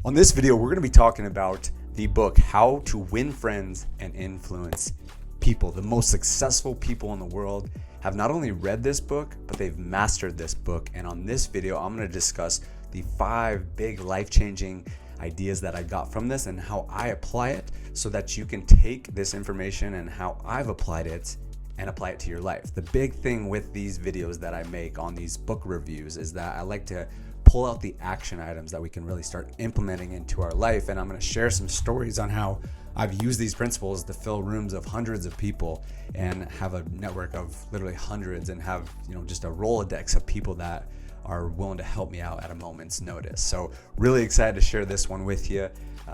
On this video, we're going to be talking about the book, How to Win Friends and Influence People. The most successful people in the world have not only read this book, but they've mastered this book. And on this video, I'm going to discuss the 5 big life-changing ideas that I got from this and how I apply it so that you can take this information and how I've applied it and apply it to your life. The big thing with these videos that I make on these book reviews is that I like to pull out the action items that we can really start implementing into our life. And I'm going to share some stories on how I've used these principles to fill rooms of hundreds of people and have a network of literally hundreds and have, just a Rolodex of people that are willing to help me out at a moment's notice. So really excited to share this one with you.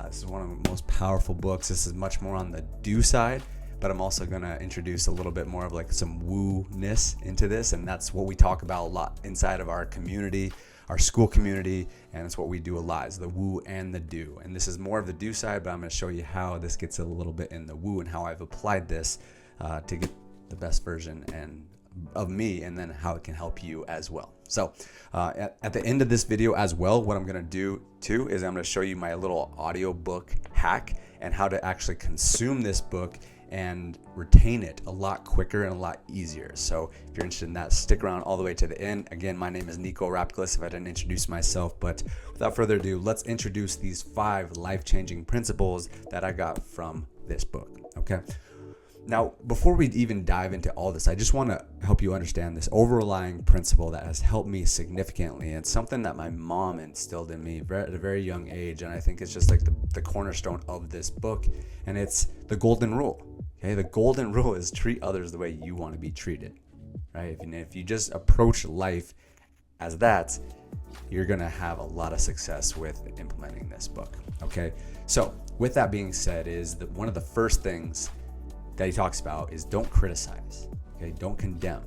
This is one of the most powerful books. This is much more on the do side, but I'm also going to introduce a little bit more of like some woo-ness into this. And that's what we talk about a lot inside of our community, our Skool Community, and it's what we do a lot, is the woo and the do. And this is more of the do side, but I'm going to show you how this gets a little bit in the woo and how I've applied this to get the best version of me, and then how it can help you as well. So at the end of this video as well, what I'm going to do too is I'm going to show you my little audiobook hack and how to actually consume this book and retain it a lot quicker and a lot easier. So if you're interested in that, stick around all the way to the end. Again, my name is Nico Rapklis, if I didn't introduce myself, but without further ado, let's introduce these 5 life-changing principles that I got from this book, okay? Now, before we even dive into all this, I just want to help you understand this overlying principle that has helped me significantly. It's something that my mom instilled in me at a very young age, and I think it's just like the cornerstone of this book, and it's the golden rule. Okay, the golden rule is treat others the way you want to be treated, right? If you just approach life as that, you're going to have a lot of success with implementing this book, okay? So with that being said, is that one of the first things that he talks about is don't criticize, okay? Don't condemn.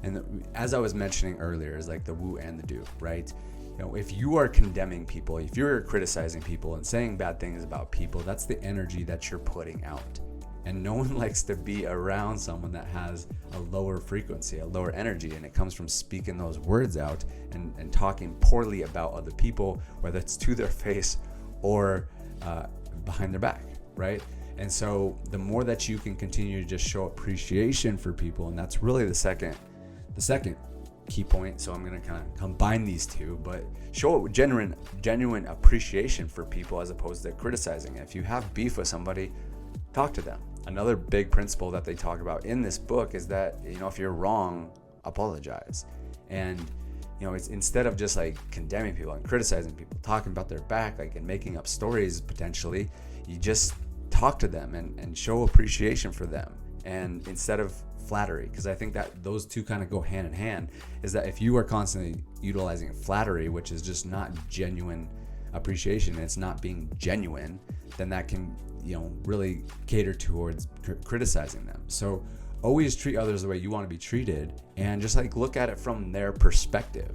And as I was mentioning earlier, is like the woo and the do, right? If you are condemning people, if you're criticizing people and saying bad things about people, that's the energy that you're putting out. And no one likes to be around someone that has a lower frequency, a lower energy, and it comes from speaking those words out and talking poorly about other people, whether it's to their face or behind their back, right? And so the more that you can continue to just show appreciation for people, and that's really the second key point. So I'm going to kind of combine these two, but show genuine appreciation for people as opposed to criticizing. If you have beef with somebody, talk to them. Another big principle that they talk about in this book is that, if you're wrong, apologize. And, it's instead of just like condemning people and criticizing people, talking about their back, like, and making up stories potentially, you just talk to them and show appreciation for them. And instead of flattery, because I think that those two kind of go hand in hand, is that if you are constantly utilizing flattery, which is just not genuine appreciation, and it's not being genuine, then that can really cater towards criticizing them. So always treat others the way you want to be treated, and just like look at it from their perspective.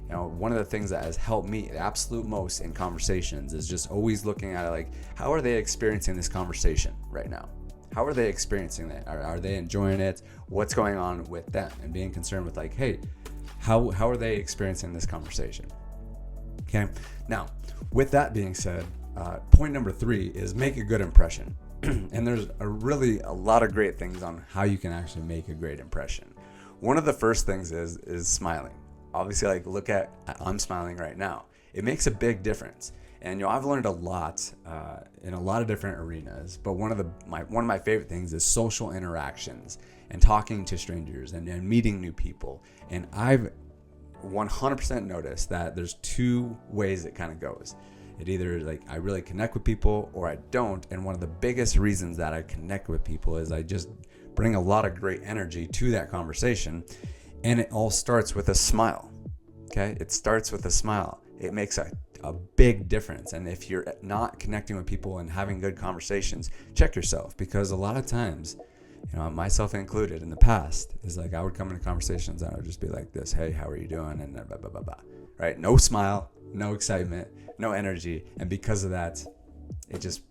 One of the things that has helped me the absolute most in conversations is just always looking at it like, how are they experiencing this conversation right now? How are they experiencing it? Are they enjoying it? What's going on with them? And being concerned with like, hey, how are they experiencing this conversation? Okay. Now, with that being said, point number 3 is make a good impression. And there's a lot of great things on how you can actually make a great impression. One of the first things is smiling. Obviously, like, look at, I'm smiling right now. It makes a big difference. And I've learned a lot in a lot of different arenas, but one of my favorite things is social interactions and talking to strangers and meeting new people. And I've 100% noticed that there's 2 ways it kind of goes. It either like I really connect with people or I don't. And one of the biggest reasons that I connect with people is I just bring a lot of great energy to that conversation. And it all starts with a smile. Okay. It starts with a smile. It makes a big difference. And if you're not connecting with people and having good conversations, check yourself, because a lot of times, myself included in the past, is like I would come into conversations and I would just be like this, hey, how are you doing? And blah, blah, blah, blah, right? No smile, no excitement, no energy. And because of that, it just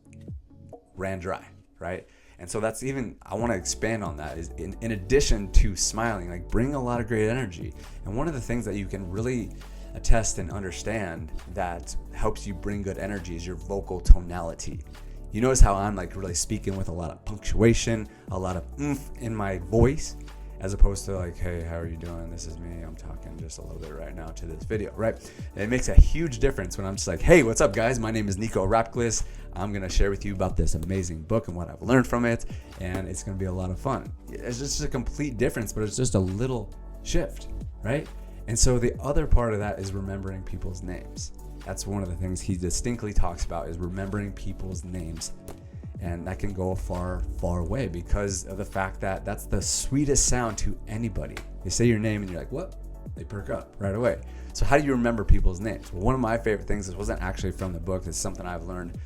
ran dry, right? And so that's I want to expand on that, is in addition to smiling, like bring a lot of great energy. And one of the things that you can really attest and understand that helps you bring good energy is your vocal tonality. You notice how I'm like really speaking with a lot of punctuation, a lot of oomph in my voice, as opposed to like, hey, how are you doing? This is me. I'm talking just a little bit right now to this video, right? And it makes a huge difference when I'm just like, hey, what's up, guys? My name is Nico Rapklis. I'm going to share with you about this amazing book and what I've learned from it, and it's going to be a lot of fun. It's just a complete difference, but it's just a little shift, right? And so the other part of that is remembering people's names. That's one of the things he distinctly talks about, is remembering people's names. And that can go a far, far way because of the fact that that's the sweetest sound to anybody. They say your name and you're like, what? They perk up right away. So how do you remember people's names? Well, one of my favorite things, this wasn't actually from the book, it's something I've learned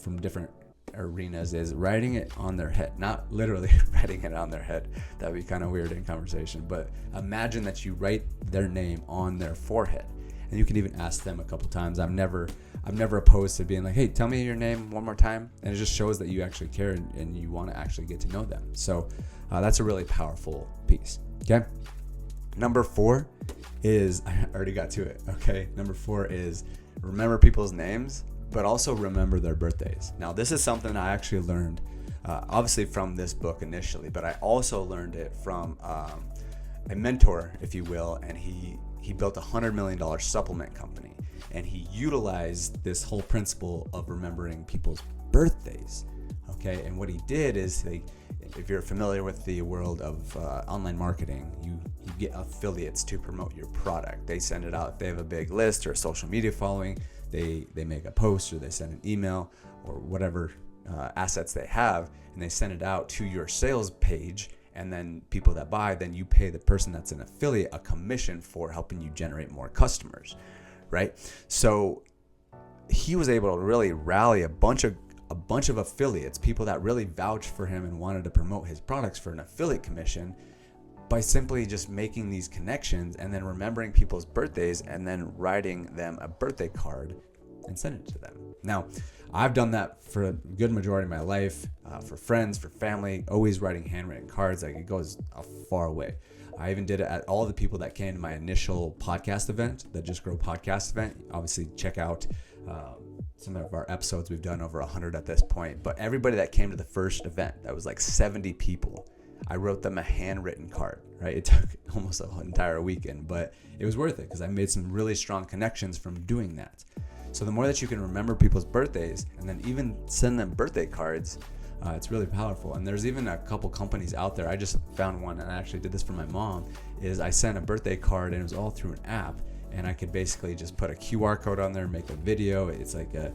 from different arenas, is writing it on their head. Not literally writing it on their head. That would be kind of weird in conversation. But imagine that you write their name on their forehead. And you can even ask them a couple times. I'm never opposed to being like, hey, tell me your name one more time. And it just shows that you actually care and you want to actually get to know them. So that's a really powerful piece. Okay. Number 4 is, I already got to it. Okay. Number 4 is remember people's names, but also remember their birthdays. Now, this is something I actually learned, obviously from this book initially, but I also learned it from a mentor, if you will, and he built a $100 million supplement company, and he utilized this whole principle of remembering people's birthdays. Okay, and what he did is, if you're familiar with the world of online marketing, you get affiliates to promote your product. They send it out. If they have a big list or a social media following, they make a post or they send an email or whatever assets they have, and they send it out to your sales page. And then people that buy, then you pay the person that's an affiliate a commission for helping you generate more customers, right? So he was able to really rally a bunch of affiliates, people that really vouched for him and wanted to promote his products for an affiliate commission, by simply just making these connections and then remembering people's birthdays and then writing them a birthday card and send it to them. Now, I've done that for a good majority of my life, for friends, for family, always writing handwritten cards. Like, it goes a far way. I even did it at all the people that came to my initial podcast event, the Just Grow podcast event. Obviously, check out some of our episodes. We've done over 100 at this point. But everybody that came to the first event, that was like 70 people, I wrote them a handwritten card, right? It took almost an entire weekend, but it was worth it because I made some really strong connections from doing that. So the more that you can remember people's birthdays and then even send them birthday cards, it's really powerful. And there's even a couple companies out there. I just found one, and I actually did this for my mom, is I sent a birthday card and it was all through an app, and I could basically just put a QR code on there, make a video. It's like it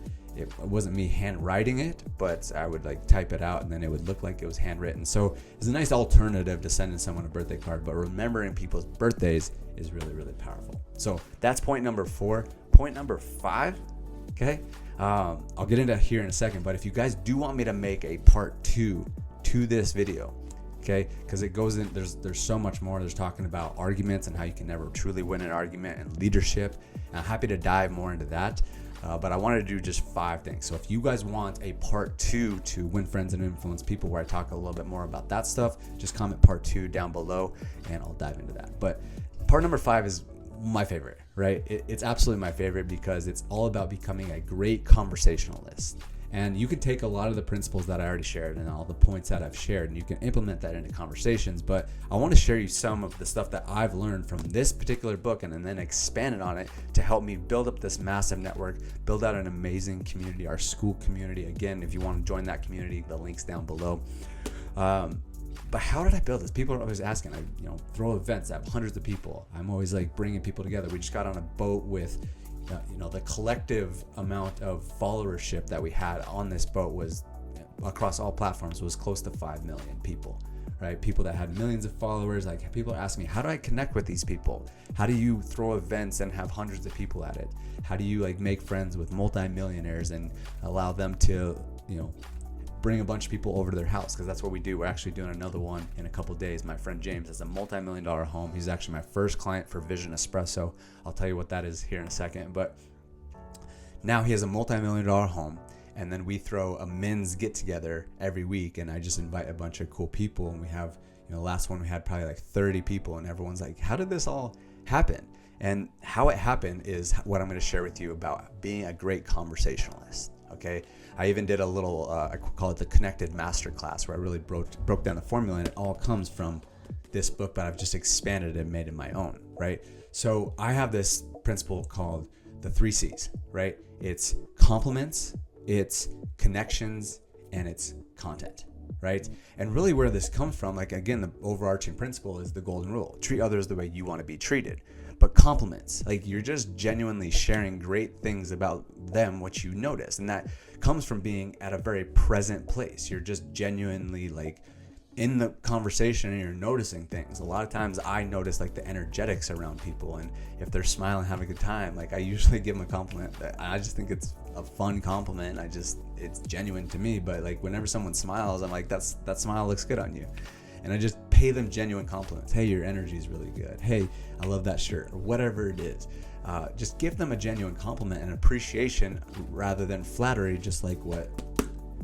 wasn't me handwriting it, but I would like type it out and then it would look like it was handwritten. So it's a nice alternative to sending someone a birthday card, but remembering people's birthdays is really, really powerful. So that's point number 4. Point number 5, okay? I'll get into here in a second, but if you guys do want me to make a part 2 to this video, okay, because it goes in, there's so much more. There's talking about arguments and how you can never truly win an argument, and leadership. And I'm happy to dive more into that, but I wanted to do just 5 things. So if you guys want a part 2 to win friends and influence people, where I talk a little bit more about that stuff, just comment part 2 down below and I'll dive into that. But part number 5 is my favorite, right? It's absolutely my favorite because it's all about becoming a great conversationalist. And you can take a lot of the principles that I already shared and all the points that I've shared, and you can implement that into conversations. But I want to share you some of the stuff that I've learned from this particular book and then expanded on it to help me build up this massive network, build out an amazing community, our Skool Community. Again, if you want to join that community, the link's down below. But how did I build this? People are always asking. I throw events. I have hundreds of people. I'm always like bringing people together. We just got on a boat with, the collective amount of followership that we had on this boat was, across all platforms, was close to 5 million people, right? People that had millions of followers. Like, people are asking me, how do I connect with these people? How do you throw events and have hundreds of people at it? How do you make friends with multimillionaires and allow them to, bring a bunch of people over to their house? Because that's what we do. We're actually doing another one in a couple days. My friend James has a multi-million-dollar home. He's actually my first client for Vision Espresso. I'll tell you what that is here in a second. But now he has a multi-million-dollar home, and then we throw a men's get-together every week, and I just invite a bunch of cool people, and we have, last one we had probably like 30 people, and everyone's like, how did this all happen? And how it happened is what I'm going to share with you about being a great conversationalist. Okay. I even did a little, I call it the Connected Masterclass, where I really broke down the formula, and it all comes from this book, but I've just expanded it and made it my own, right? So I have this principle called the 3 C's, right? It's compliments, it's connections, and it's content, right? And really where this comes from, like, again, the overarching principle is the golden rule: treat others the way you want to be treated. But compliments, like, you're just genuinely sharing great things about them, what you notice. And that comes from being at a very present place. You're just genuinely, like, in the conversation, and you're noticing things. A lot of times I notice, like, the energetics around people, and if they're smiling, having a good time, like, I usually give them a compliment. I just think it's a fun compliment. It's genuine to me. But, like, whenever someone smiles, I'm like, that smile looks good on you. And I just pay them genuine compliments. Hey, your energy is really good. Hey, I love that shirt, or whatever it is. Just give them a genuine compliment and appreciation rather than flattery, just like what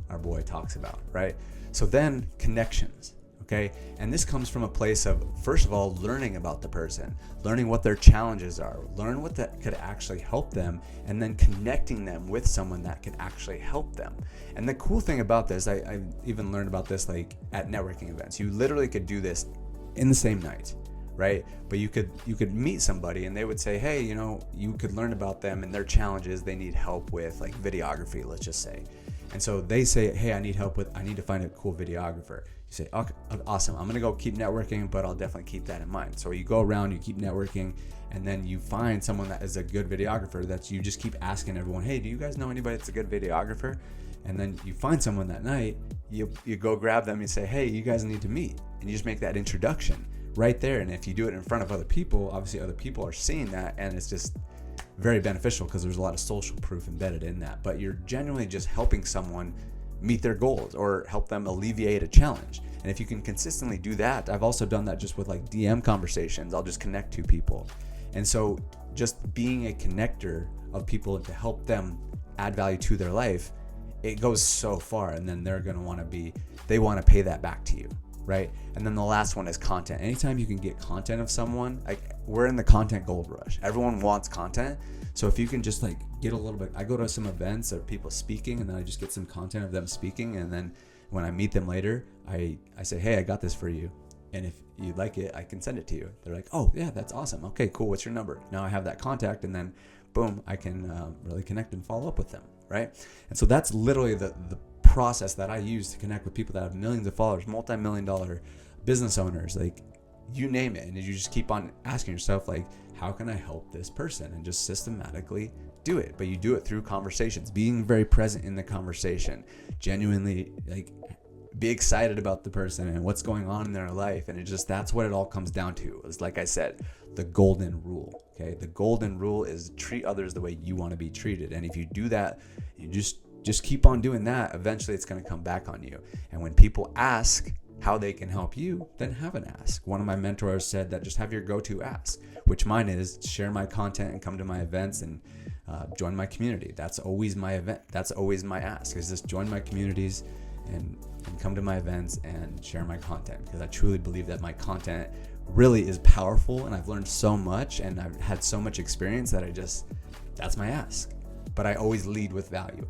our boy talks about, right? So then connections, okay? And this comes from a place of, first of all, learning about the person, learning what their challenges are, learn what that could actually help them, and then connecting them with someone that could actually help them. And the cool thing about this, I even learned about this, like, at networking events. You literally could do this in the same night, right? But you could meet somebody and they would say, hey, you could learn about them and their challenges. They need help with, like, videography, let's just say. And so they say, hey, I need to find a cool videographer. You say, okay, awesome. I'm going to go keep networking, but I'll definitely keep that in mind. So you go around, you keep networking, and then you find someone that is a good videographer that you just keep asking everyone, hey, do you guys know anybody that's a good videographer? And then you find someone that night, you go grab them and say, hey, you guys need to meet. And you just make that introduction right there. And if you do it in front of other people, obviously other people are seeing that, and it's just very beneficial because there's a lot of social proof embedded in that. But you're genuinely just helping someone meet their goals or help them alleviate a challenge. And if you can consistently do that, I've also done that just with, like, DM conversations. I'll just connect to people. And so just being a connector of people to help them add value to their life, it goes so far. And then they're going to they want to pay that back to you, right? And then the last one is content. Anytime you can get content of someone, like, we're in the content gold rush. Everyone wants content. So if you can just, like, get a little bit, I go to some events of people speaking, and then I just get some content of them speaking. And then when I meet them later, I say, hey, I got this for you. And if you like it, I can send it to you. They're like, oh yeah, that's awesome. Okay, cool. What's your number? Now I have that contact, and then boom, I can really connect and follow up with them, right? And so that's literally the process that I use to connect with people that have millions of followers, multi-million-dollar business owners, like, you name it. And you just keep on asking yourself, like, how can I help this person? And just systematically do it. But you do it through conversations, being very present in the conversation, genuinely, like, be excited about the person and what's going on in their life. And that's what it all comes down to. It's, like I said, the golden rule. Okay. The golden rule is treat others the way you want to be treated. And if you do that, you just keep on doing that. Eventually it's going to come back on you. And when people ask how they can help you, then have an ask. One of my mentors said that just have your go-to ask, which mine is share my content and come to my events and join my community. That's always my event. That's always my ask, is just join my communities and come to my events and share my content, because I truly believe that my content really is powerful, and I've learned so much and I've had so much experience that that's my ask. But I always lead with value.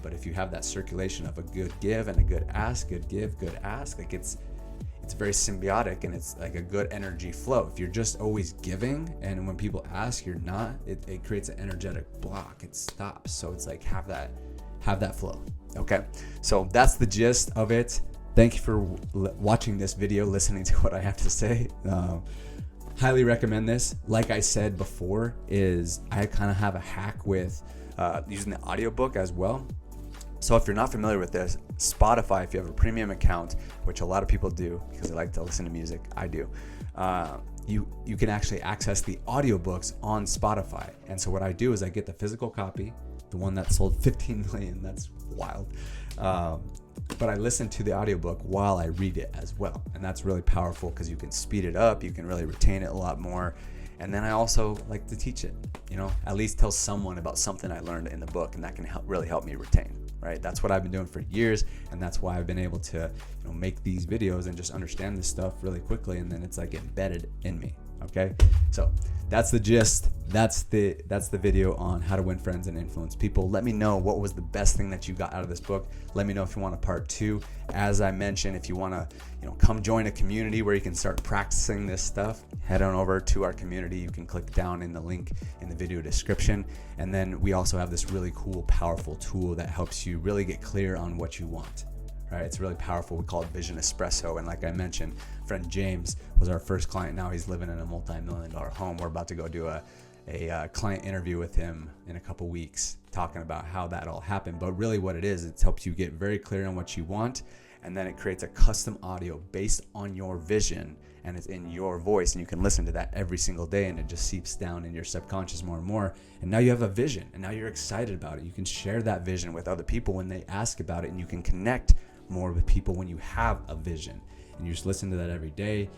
But if you have that circulation of a good give and a good ask, good give, good ask, like, it's very symbiotic, and it's like a good energy flow. If you're just always giving, and when people ask you're not, it creates an energetic block. It stops. So it's like, have that flow. Okay. So that's the gist of it. Thank you for watching this video, listening to what I have to say. Highly recommend this. Like I said before, I kind of have a hack with using the audiobook as well. So if you're not familiar with this, Spotify, if you have a premium account, which a lot of people do because they like to listen to music, I do, you can actually access the audiobooks on Spotify. And so what I do is I get the physical copy, the one that sold 15 million, that's wild. But I listen to the audiobook while I read it as well. And that's really powerful because you can speed it up, you can really retain it a lot more. And then I also like to teach it, at least tell someone about something I learned in the book, and that can really help me retain, right? That's what I've been doing for years, and that's why I've been able to make these videos and just understand this stuff really quickly, and then it's like embedded in me, Okay, so that's the gist. That's the video on how to win friends and influence people. Let me know what was the best thing that you got out of this book. Let me know if you want a part 2. As I mentioned, if you want to, come join a community where you can start practicing this stuff, head on over to our community. You can click down in the link in the video description. And then we also have this really cool, powerful tool that helps you really get clear on what you want. Right? It's really powerful. We call it Vision Espresso. And like I mentioned, friend James was our first client. Now he's living in a multi-million-dollar home. We're about to go do a client interview with him in a couple weeks, talking about how that all happened. But really what it is, it helps you get very clear on what you want, and then it creates a custom audio based on your vision, and it's in your voice, and you can listen to that every single day, and it just seeps down in your subconscious more and more. And now you have a vision, and now you're excited about it. You can share that vision with other people when they ask about it, and you can connect more with people when you have a vision. And you just listen to that every day.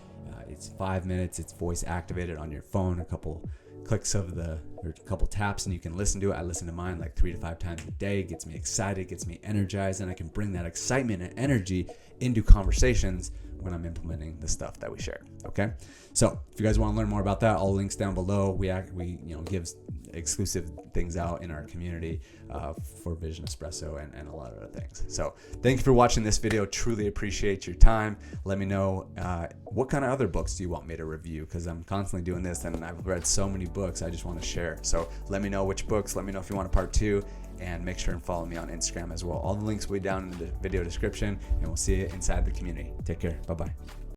It's 5 minutes. It's voice activated on your phone, a couple clicks or a couple taps, and you can listen to it. I listen to mine like 3 to 5 times a day. It gets me excited, gets me energized, and I can bring that excitement and energy into conversations when I'm implementing the stuff that we share. Okay, so if you guys want to learn more about that, all links down below. We give exclusive things out in our community for Vision Espresso and a lot of other things. So thank you for watching this video. Truly appreciate your time. Let me know what kind of other books do you want me to review, because I'm constantly doing this and I've read so many books I just want to share. So let me know which books. Let me know if you want a part 2, and make sure and follow me on Instagram as well. All the links will be down in the video description, and we'll see you inside the community. Take care. Bye-bye.